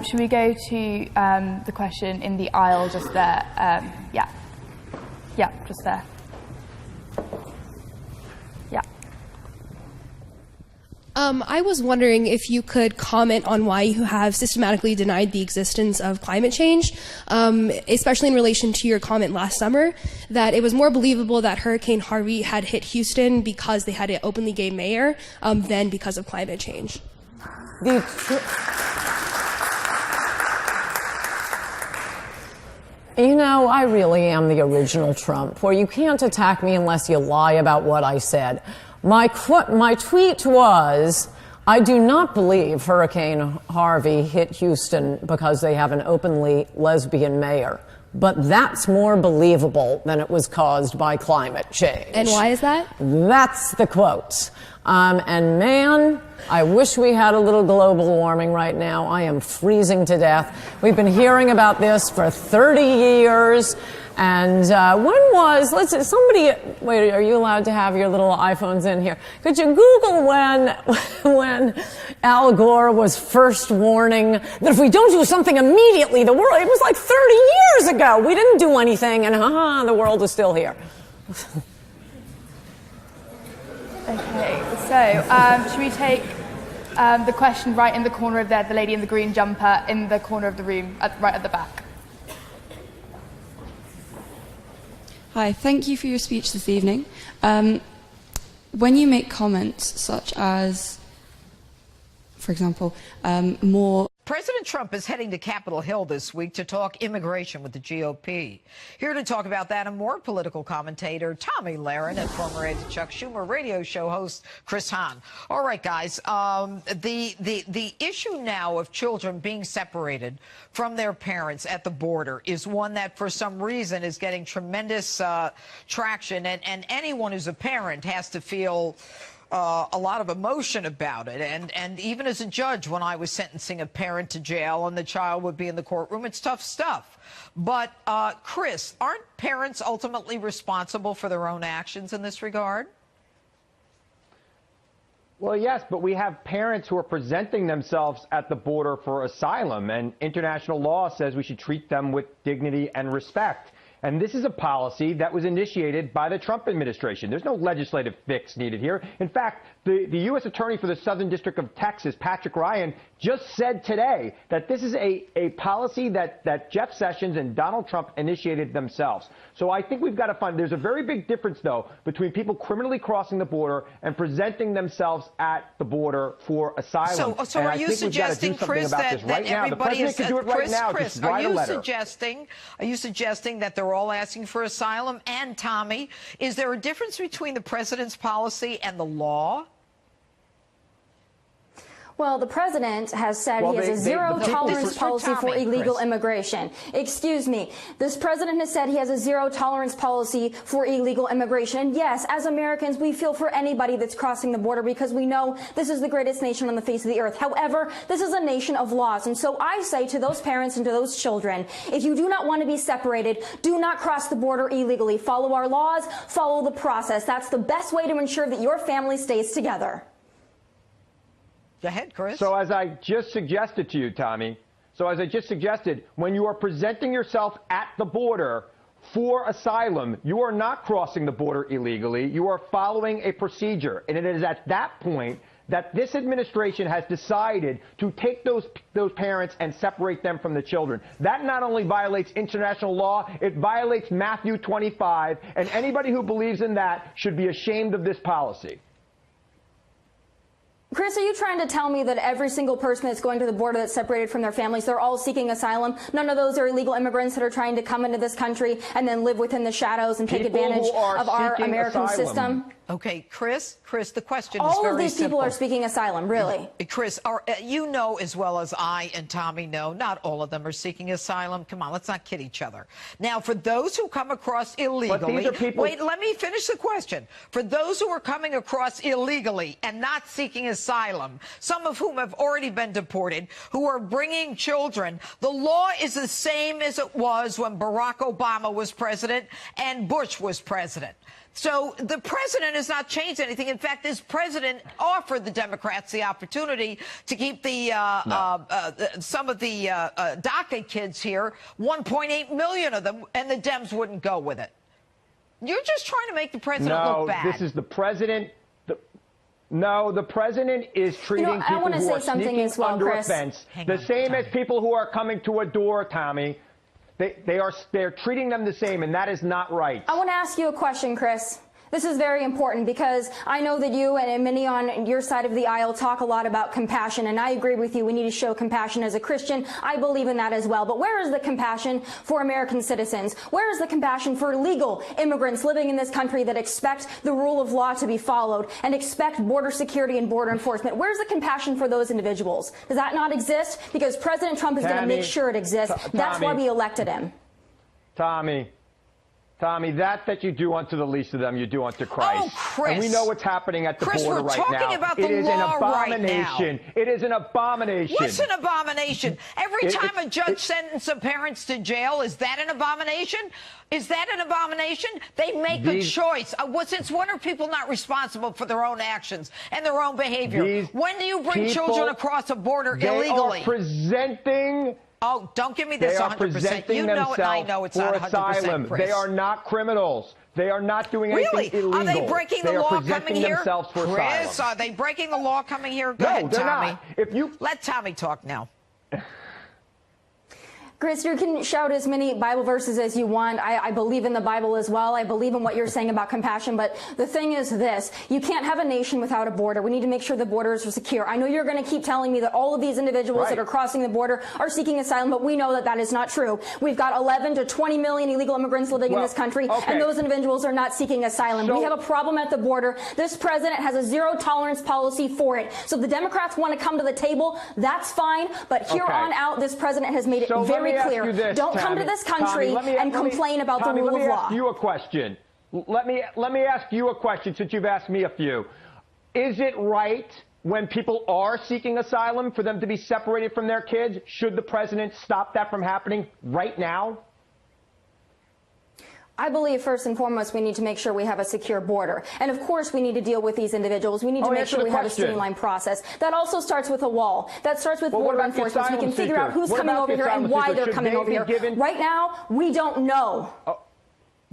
Should we go to the question in the aisle just there? Yeah. Yeah, just there. Yeah. I was wondering if you could comment on why you have systematically denied the existence of climate change, especially in relation to your comment last summer that it was more believable that Hurricane Harvey had hit Houston because they had an openly gay mayor than because of climate change. You know, I really am the original Trump, where you can't attack me unless you lie about what I said. My tweet was, I do not believe Hurricane Harvey hit Houston because they have an openly lesbian mayor. But that's more believable than it was caused by climate change. And why is that? That's the quote. And man, I wish we had a little global warming right now. I am freezing to death. We've been hearing about this for 30 years. And let's see, somebody, wait, are you allowed to have your little iPhones in here? Could you Google when Al Gore was first warning that if we don't do something immediately, it was like 30 years ago. We didn't do anything, and the world is still here. Okay, so should we take the question right in the corner of there, the lady in the green jumper in the corner of the room, right at the back? Hi, thank you for your speech this evening. When you make comments such as, for example, more... President Trump is heading to Capitol Hill this week to talk immigration with the GOP. Here to talk about that and more, political commentator Tommy Lahren and former aide to Chuck Schumer radio show host Chris Hahn. All right, guys, the issue now of children being separated from their parents at the border is one that for some reason is getting tremendous traction, and anyone who's a parent has to feel a lot of emotion about it. And even as a judge, when I was sentencing a parent to jail and the child would be in the courtroom, it's tough stuff. But, Chris, aren't parents ultimately responsible for their own actions in this regard? Well, yes, but we have parents who are presenting themselves at the border for asylum, and international law says we should treat them with dignity and respect. And this is a policy that was initiated by the Trump administration. There's no legislative fix needed here. In fact, the U.S. Attorney for the Southern District of Texas, Patrick Ryan, just said today that this is a policy that Jeff Sessions and Donald Trump initiated themselves. So I think we've got to find, there's a very big difference, though, between people criminally crossing the border and presenting themselves at the border for asylum. So are you suggesting, Chris, that everybody is... Chris, are you suggesting that they're all asking for asylum? And, Tommy, is there a difference between the president's policy and the law? Well, the president has said he has a zero-tolerance policy for illegal immigration. Excuse me. This president has said he has a zero-tolerance policy for illegal immigration. Yes, as Americans, we feel for anybody that's crossing the border because we know this is the greatest nation on the face of the earth. However, this is a nation of laws. And so I say to those parents and to those children, if you do not want to be separated, do not cross the border illegally. Follow our laws, follow the process. That's the best way to ensure that your family stays together. Go ahead, Chris. So as I just suggested to you, Tommy, when you are presenting yourself at the border for asylum, you are not crossing the border illegally. You are following a procedure. And it is at that point that this administration has decided to take those parents and separate them from the children. That not only violates international law, it violates Matthew 25. And anybody who believes in that should be ashamed of this policy. Chris, are you trying to tell me that every single person that's going to the border that's separated from their families, they're all seeking asylum? None of those are illegal immigrants that are trying to come into this country and then live within the shadows and take advantage of our American system? Okay, Chris, the question is very simple. All of these people are seeking asylum, really. Chris, you know as well as I and Tommy know, not all of them are seeking asylum. Come on, let's not kid each other. Now, for those who come across illegally, wait, let me finish the question. For those who are coming across illegally and not seeking asylum, some of whom have already been deported, who are bringing children, the law is the same as it was when Barack Obama was president and Bush was president. So the president has not changed anything. In fact, this president offered the Democrats the opportunity to keep the some of the DACA kids here, 1.8 million of them, and the Dems wouldn't go with it. You're just trying to make the president look bad. No, this is the president. No, the president is treating people who are sneaking under a fence the same as people who are coming to a door, Tommy. They're treating them the same, and that is not right. I want to ask you a question, Chris. This is very important because I know that you and many on your side of the aisle talk a lot about compassion, and I agree with you. We need to show compassion as a Christian. I believe in that as well. But where is the compassion for American citizens? Where is the compassion for legal immigrants living in this country that expect the rule of law to be followed and expect border security and border enforcement? Where's the compassion for those individuals? Does that not exist? Because President Trump is going to make sure it exists. That's why we elected him. Tommy, that you do unto the least of them, you do unto Christ. Oh, Chris. And we know what's happening at the border right now. Chris, we're talking about the law right now. It is an abomination. What's an abomination? Every time a judge sentences parents to jail, is that an abomination? Is that an abomination? They make a choice. Since when are people not responsible for their own actions and their own behavior? When do you bring children across a border illegally? They are presenting... Oh, don't give me this 100%. You know it, and I know it's not 100%, Chris. They are not criminals. They are not doing anything illegal. Are they breaking the law coming here? Chris, are they breaking the law coming here? Go ahead, Tommy. Let Tommy talk now. Chris, you can shout as many Bible verses as you want. I believe in the Bible as well. I believe in what you're saying about compassion. But the thing is this. You can't have a nation without a border. We need to make sure the borders are secure. I know you're going to keep telling me that all of these individuals that are crossing the border are seeking asylum, but we know that that is not true. We've got 11 to 20 million illegal immigrants living in this country, and those individuals are not seeking asylum. We have a problem at the border. This president has a zero-tolerance policy for it. So if the Democrats want to come to the table, that's fine. But here on out, this president has made it very clear. Don't come to this country and complain about the rule of law. Let me ask you a question. Let me ask you a question since you've asked me a few. Is it right when people are seeking asylum for them to be separated from their kids? Should the president stop that from happening right now? I believe first and foremost we need to make sure we have a secure border. And of course we need to deal with these individuals. We need to make sure we have a streamlined process. That also starts with a wall. That starts with border enforcement. We can figure out who's coming over here and why they're coming over here. Right now, we don't know.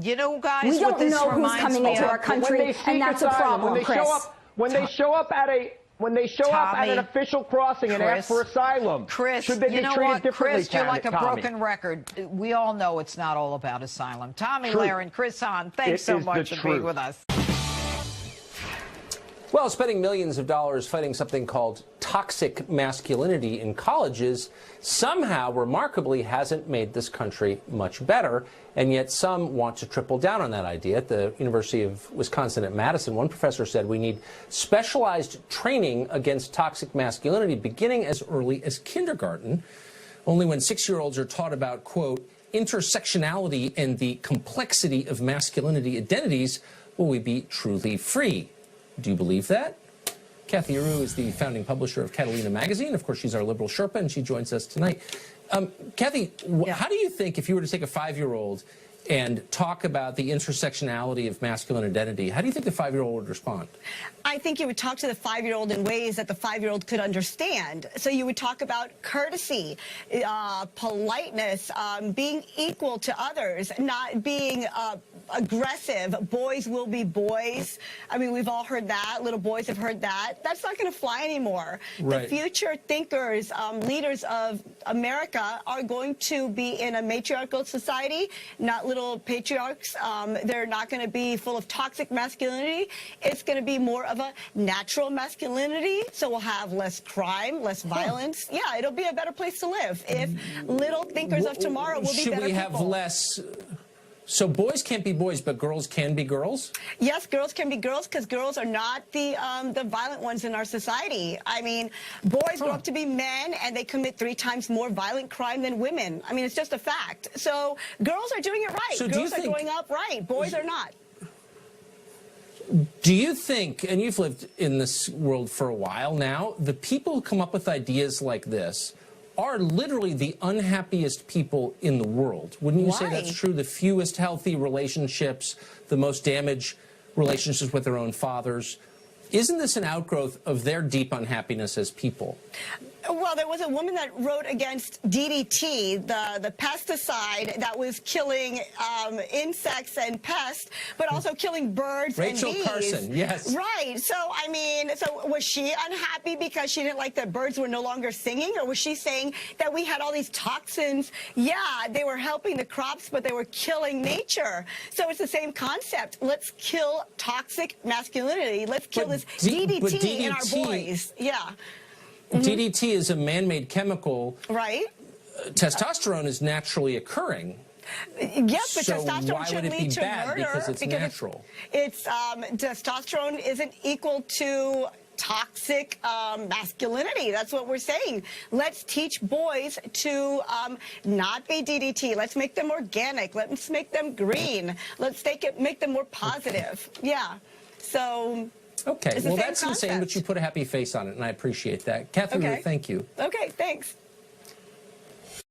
You know, guys, we don't know who's coming into our country, and that's a problem, Chris. When they show up at an official crossing and ask for asylum, should they be treated differently? Chris, you're like a broken record. We all know it's not all about asylum. Tommy Lahren, Chris Hahn, thanks so much for being with us. Well, spending millions of dollars fighting something called toxic masculinity in colleges somehow, remarkably, hasn't made this country much better, and yet some want to triple down on that idea. At the University of Wisconsin at Madison, one professor said we need specialized training against toxic masculinity beginning as early as kindergarten. Only when 6-year-olds are taught about, quote, intersectionality and the complexity of masculinity identities will we be truly free. Do you believe that? Kathy Aru is the founding publisher of Catalina Magazine. Of course, she's our liberal Sherpa, and she joins us tonight. Kathy, how do you think if you were to take a 5-year-old and talk about the intersectionality of masculine identity, how do you think the 5-year-old would respond? I think you would talk to the 5-year-old in ways that the 5-year-old could understand. So you would talk about courtesy, politeness, being equal to others, not being aggressive. Boys will be boys. I mean, we've all heard that. Little boys have heard that. That's not going to fly anymore. Right. The future thinkers, leaders of America are going to be in a matriarchal society, not little patriarchs. They're not going to be full of toxic masculinity. It's going to be more of a natural masculinity. So we'll have less crime, less violence. Yeah, it'll be a better place to live if little thinkers of tomorrow will be better people. Should we have less... So boys can't be boys, but girls can be girls? Yes, girls can be girls because girls are not the violent ones in our society. I mean, boys grow up to be men and they commit 3 times more violent crime than women. I mean, it's just a fact. So girls are doing it right. So girls are growing up right. Boys are not. Do you think, and you've lived in this world for a while now, the people who come up with ideas like this are literally the unhappiest people in the world? Wouldn't you say that's true? The fewest healthy relationships, the most damage relationships with their own fathers. Isn't this an outgrowth of their deep unhappiness as people? Well, there was a woman that wrote against DDT, the pesticide that was killing insects and pests, but also killing birds and bees. Rachel Carson, yes. Right. So, I mean, so was she unhappy because she didn't like that birds were no longer singing? Or was she saying that we had all these toxins? Yeah, they were helping the crops, but they were killing nature. So it's the same concept. Let's kill toxic masculinity. Let's kill this DDT in our boys. Yeah. DDT is a man-made chemical. Right. Testosterone is naturally occurring. Yes, but so testosterone why would should it be lead to bad? murder Because it's natural. It's testosterone isn't equal to toxic masculinity. That's what we're saying. Let's teach boys to not be DDT. Let's make them organic. Let's make them green. Let's make them more positive. Yeah. So. Okay, well, that's insane, but you put a happy face on it, and I appreciate that. Catherine, thank you. Okay, thanks.